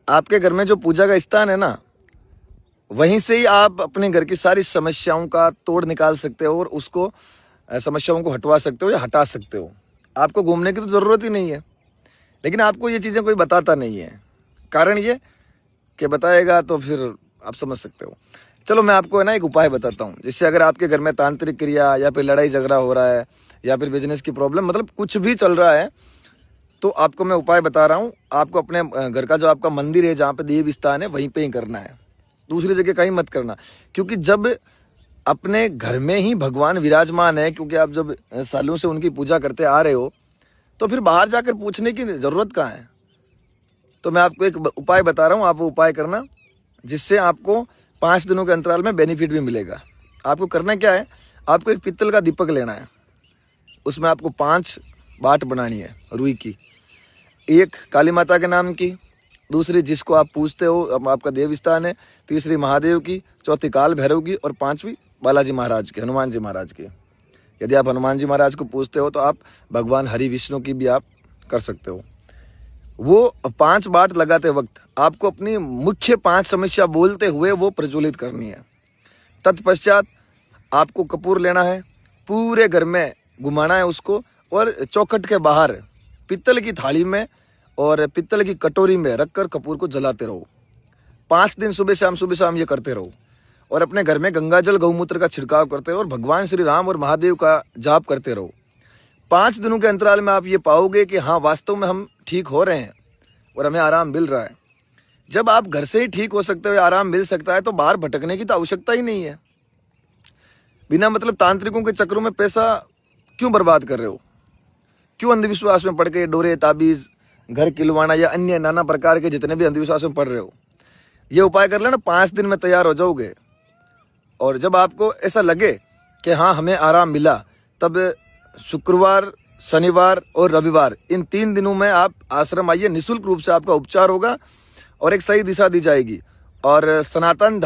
आपके घर में जो पूजा का स्थान है ना, वहीं से ही आप अपने घर की सारी समस्याओं का तोड़ निकाल सकते हो और उसको समस्याओं को हटवा सकते हो या हटा सकते हो। आपको घूमने की तो ज़रूरत ही नहीं है, लेकिन आपको ये चीज़ें कोई बताता नहीं है। कारण ये कि बताएगा तो फिर आप समझ सकते हो। चलो मैं आपको है ना एक उपाय बताता हूँ, जिससे अगर आपके घर में तांत्रिक क्रिया या फिर लड़ाई झगड़ा हो रहा है या फिर बिजनेस की प्रॉब्लम, मतलब कुछ भी चल रहा है, तो आपको मैं उपाय बता रहा हूँ। आपको अपने घर का जो आपका मंदिर है, जहाँ पे देव स्थान है, वहीं पे ही करना है, दूसरी जगह कहीं मत करना। क्योंकि जब अपने घर में ही भगवान विराजमान है, क्योंकि आप जब सालों से उनकी पूजा करते आ रहे हो, तो फिर बाहर जाकर पूछने की ज़रूरत कहाँ है। तो मैं आपको एक उपाय बता रहा हूँ, आप वो उपाय करना, जिससे आपको 5 दिनों के अंतराल में बेनिफिट भी मिलेगा। आपको करना क्या है, आपको एक पित्तल का दीपक लेना है, उसमें आपको 5 बाट बनानी है रुई की। एक काली माता के नाम की, दूसरी जिसको आप पूछते हो आपका देव स्थान है, तीसरी महादेव की, चौथी काल भैरव की और 5वीं बालाजी महाराज की, हनुमान जी महाराज की। यदि आप हनुमान जी महाराज को पूछते हो तो आप भगवान हरि विष्णु की भी आप कर सकते हो। वो 5 बाट लगाते वक्त आपको अपनी मुख्य 5 समस्या बोलते हुए वो प्रज्वलित करनी है। तत्पश्चात आपको कपूर लेना है, पूरे घर में घुमाना है उसको, और चौखट के बाहर पित्तल की थाली में और पित्तल की कटोरी में रखकर कपूर को जलाते रहो। 5 दिन सुबह शाम ये करते रहो, और अपने घर में गंगा जल गौमूत्र का छिड़काव करते रहो और भगवान श्री राम और महादेव का जाप करते रहो। 5 दिनों के अंतराल में आप ये पाओगे कि हाँ, वास्तव में हम ठीक हो रहे हैं और हमें आराम मिल रहा है। जब आप घर से ही ठीक हो सकते हो, आराम मिल सकता है, तो बाहर भटकने की तो आवश्यकता ही नहीं है। बिना मतलब तांत्रिकों के चक्रों में पैसा क्यों बर्बाद कर रहे हो? क्यों अंधविश्वास में पड़ के डोरे ताबीज़, घर किलवाना या अन्य नाना प्रकार के जितने भी अंधविश्वास में पड़ रहे हो? ये उपाय कर लेना, 5 दिन में तैयार हो जाओगे। और जब आपको ऐसा लगे कि हाँ, हमें आराम मिला, तब शुक्रवार, शनिवार और रविवार, इन 3 दिनों में आप आश्रम आइए। निःशुल्क रूप से आपका उपचार होगा और एक सही दिशा दी जाएगी। और सनातन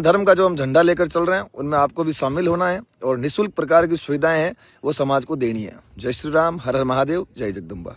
धर्म का जो हम झंडा लेकर चल रहे हैं, उनमें आपको भी शामिल होना है और निःशुल्क प्रकार की सुविधाएं हैं वो समाज को देनी है। जय श्री राम, हर हर महादेव, जय जगदम्बा।